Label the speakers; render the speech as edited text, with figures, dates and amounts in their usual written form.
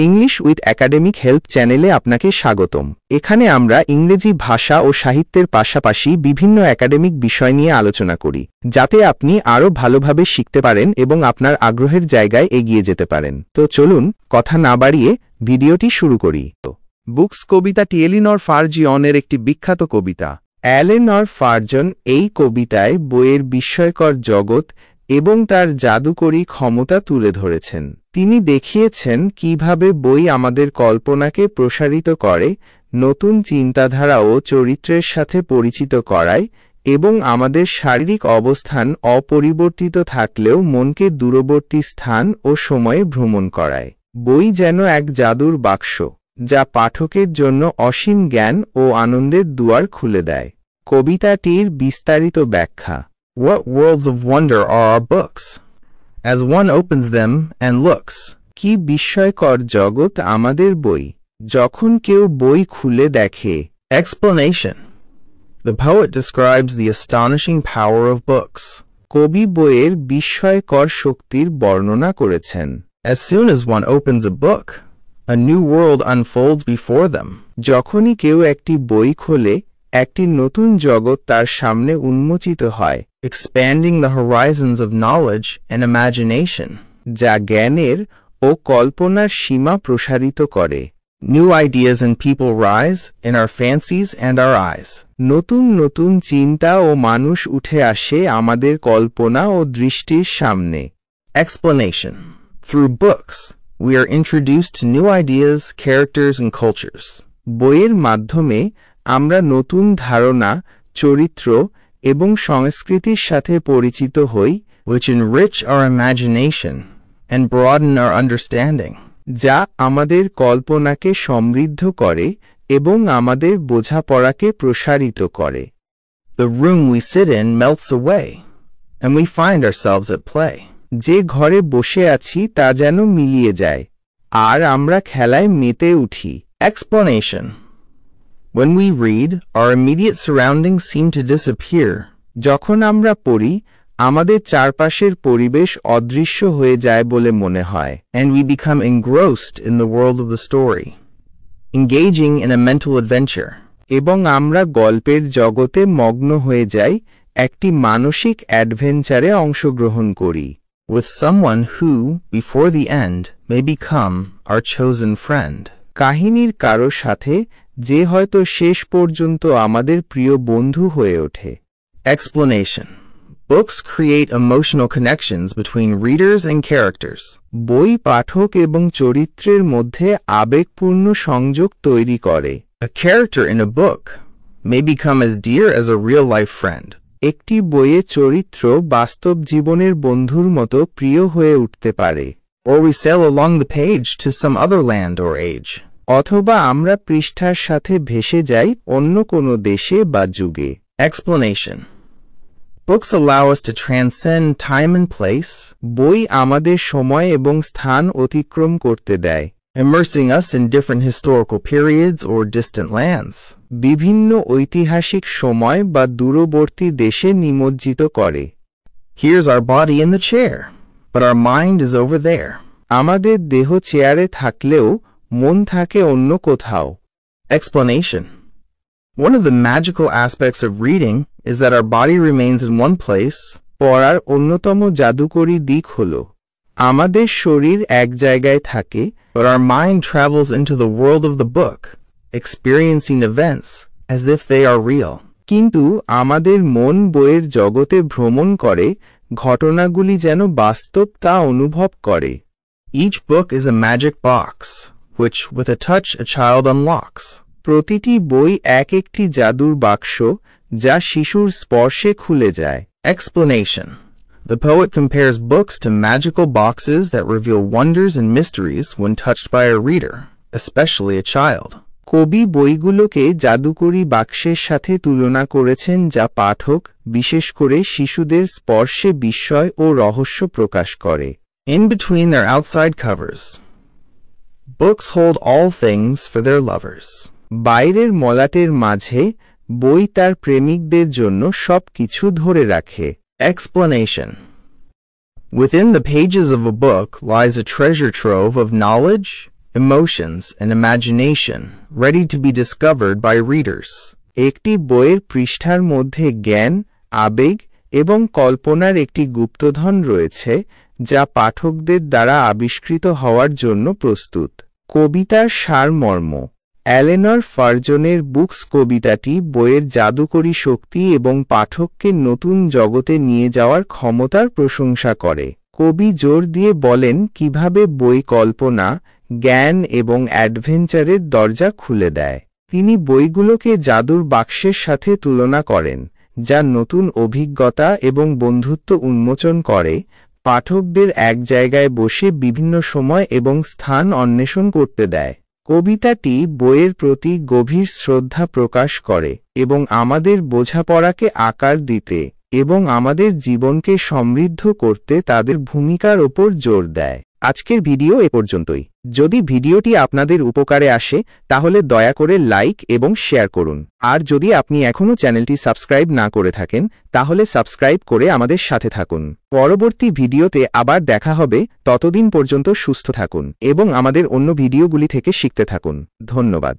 Speaker 1: English with academic help চ্যানেলে আপনাকে স্বাগতম। এখানে আমরা ইংরেজি ভাষা ও সাহিত্যের পাশাপাশি বিভিন্ন একাডেমিক বিষয় নিয়ে আলোচনা করি, যাতে আপনি আরও ভালোভাবে শিখতে পারেন এবং আপনার আগ্রহের জায়গায় এগিয়ে যেতে পারেন। তো চলুন কথা না বাড়িয়ে ভিডিওটি শুরু করি। বুকস কবিতাটি এলিনর ফার্জিয়নের একটি বিখ্যাত কবিতা। এলিনর ফার্জন এই কবিতায় বইয়ের বিস্ময়কর জগৎ এবং তার জাদুকরী ক্ষমতা তুলে ধরেছেন। তিনি দেখিয়েছেন কিভাবে বই আমাদের কল্পনাকে প্রসারিত করে, নতুন চিন্তাধারা ও চরিত্রের সাথে পরিচিত করায় এবং আমাদের শারীরিক অবস্থান অপরিবর্তিত থাকলেও মনকে দূরবর্তী স্থান ও সময়ে ভ্রমণ করায়। বই যেন এক জাদুর বাক্স, যা পাঠকের জন্য অসীম জ্ঞান ও আনন্দের দুয়ার খুলে দেয়। কবিতাটির বিস্তারিত ব্যাখ্যা।
Speaker 2: What worlds of wonder are our books, as one opens them and looks.
Speaker 1: কি বিস্ময়কর জগৎ আমাদের বই, যখন কেউ বই খুলে দেখে।
Speaker 2: Explanation. The poet describes the astonishing power of books.
Speaker 1: কবি বইয়ের বিস্ময়কর শক্তির বর্ণনা করেছেন।
Speaker 2: As soon as one opens a book, a new world unfolds before them.
Speaker 1: যখনই কেউ একটি বই খোলে, একটি নতুন জগৎ তার সামনে উন্মোচিত হয়,
Speaker 2: expanding the horizons of knowledge and imagination.
Speaker 1: যা জ্ঞানের ও কল্পনার সীমা প্রসারিত করে।
Speaker 2: New ideas and people rise in our fancies and our eyes.
Speaker 1: নতুন নতুন চিন্তা ও মানুষ উঠে আসে আমাদের কল্পনা ও দৃষ্টির সামনে।
Speaker 2: Explanation. Through books, we are introduced to new ideas, characters, and cultures.
Speaker 1: বইয়ের মাধ্যমে আমরা নতুন ধারণা, চরিত্র এবং সংস্কৃতির সাথে পরিচিত হই,
Speaker 2: which enrich our imagination and broaden our understanding.
Speaker 1: যা আমাদের কল্পনাকে সমৃদ্ধ করে এবং আমাদের বোঝাপড়াকে প্রসারিত করে।
Speaker 2: The room we sit in melts away, and we find ourselves at play.
Speaker 1: যে ঘরে বসে আছি তা যেন মিলিয়ে যায়, আর আমরা খেলায় মেতে উঠি।
Speaker 2: Explanation. When we read, our immediate surroundings seem to disappear.
Speaker 1: যখন আমরা পড়ি, আমাদের চারপাশের পরিবেশ অদৃশ্য হয়ে যায় বলে মনে হয়,
Speaker 2: and we become engrossed in the world of the story, engaging in a mental adventure.
Speaker 1: এবং আমরা গল্পের জগতে মগ্ন হয়ে যাই, একটি মানসিক অ্যাডভেঞ্চারে অংশগ্রহণ করি,
Speaker 2: with someone who, before the end, may become our chosen friend.
Speaker 1: কাহিনীর কারো সাথে যে হয়তো শেষ পর্যন্ত আমাদের প্রিয় বন্ধু হয়ে ওঠে।
Speaker 2: Explanation. Books create emotional connections between readers and characters.
Speaker 1: বই পাঠক এবং চরিত্রের মধ্যে আবেগপূর্ণ সংযোগ তৈরি করে।
Speaker 2: A character in a book may become as dear as a real-life friend.
Speaker 1: একটি বইয়ে চরিত্র বাস্তব জীবনের বন্ধুর মতো প্রিয় হয়ে উঠতে পারে।
Speaker 2: Or we sail along the page to some other land or age.
Speaker 1: অথবা আমরা পৃষ্ঠার সাথে ভেসে যাই অন্য কোনো দেশে বা যুগে।
Speaker 2: Explanation. Books allow us to transcend time and place.
Speaker 1: বই আমাদের সময় এবং স্থান অতিক্রম করতে দেয়,
Speaker 2: immersing us in different historical periods or distant lands.
Speaker 1: বিভিন্ন ঐতিহাসিক সময় বা দূরবর্তী দেশে নিমজ্জিত করে।
Speaker 2: Here's our body in the chair, but our mind is over there.
Speaker 1: আমাদের দেহ চেয়ারে থাকলেও মন থাকে অন্য কোথাও।
Speaker 2: Explanation. One of the magical aspects of reading is that our body remains in one place.
Speaker 1: পড়ার অন্যতম জাদুকরী দিক হল আমাদের শরীর এক জায়গায় থাকে,
Speaker 2: but our mind travels into the world of the book, experiencing events as if they are real.
Speaker 1: কিন্তু আমাদের মন বইয়ের জগতে ভ্রমণ করে, ঘটনাগুলি যেন বাস্তব তা অনুভব করে।
Speaker 2: Each book is a magic box, which with a touch a child unlocks.
Speaker 1: প্রতিটি বই এক একটি জাদুর বাক্স, যা শিশুর স্পর্শে খুলে যায়।
Speaker 2: Explanation. The poet compares books to magical boxes that reveal wonders and mysteries when touched by a reader, especially a child.
Speaker 1: কবি বইগুলোকে জাদুকরী বাক্সের সাথে তুলনা করেছেন, যা পাঠক, বিশেষ করে শিশুদের স্পর্শে বিস্ময় ও রহস্য প্রকাশ করে।
Speaker 2: In between their outside covers, books hold all things for their lovers.
Speaker 1: বাইরের মলাটের মাঝে বই তার প্রেমিকদের জন্য সব কিছু ধরে রাখে।
Speaker 2: Explanation. Within the pages of a book lies a treasure trove of knowledge, emotions, and imagination, ready to be discovered by readers.
Speaker 1: একটি বইয়ের পৃষ্ঠার মধ্যে জ্ঞান, আবেগ এবং কল্পনার একটি গুপ্তধন রয়েছে যা পাঠকদের দ্বারা আবিষ্কৃত হওয়ার জন্য প্রস্তুত। কবিতার সারমর্ম। এলেনর ফার্জনের বুকস কবিতাটি বইয়ের জাদুকরী শক্তি এবং পাঠককে নতুন জগতে নিয়ে যাওয়ার ক্ষমতার প্রশংসা করে। কবি জোর দিয়ে বলেন কিভাবে বই কল্পনা, জ্ঞান এবং অ্যাডভেঞ্চারের দরজা খুলে দেয়। তিনি বইগুলোকে জাদুর বাক্সের সাথে তুলনা করেন, যা নতুন অভিজ্ঞতা এবং বন্ধুত্ব উন্মোচন করে, পাঠকদের এক জায়গায় বসে বিভিন্ন সময় এবং স্থান অন্বেষণ করতে দেয়। কবিতাটি বইয়ের প্রতি গভীর শ্রদ্ধা প্রকাশ করে এবং আমাদের বোঝাপড়াকে আকার দিতে এবং আমাদের জীবনকে সমৃদ্ধ করতে তাদের ভূমিকার ওপর জোর দেয়। আজকের ভিডিও এ পর্যন্তই। যদি ভিডিওটি আপনাদের উপকারে আসে তাহলে দয়া করে লাইক এবং শেয়ার করুন। আর যদি আপনি এখনও চ্যানেলটি সাবস্ক্রাইব না করে থাকেন তাহলে সাবস্ক্রাইব করে আমাদের সাথে থাকুন। পরবর্তী ভিডিওতে আবার দেখা হবে, ততদিন পর্যন্ত সুস্থ থাকুন এবং আমাদের অন্য ভিডিওগুলি থেকে শিখতে থাকুন। ধন্যবাদ।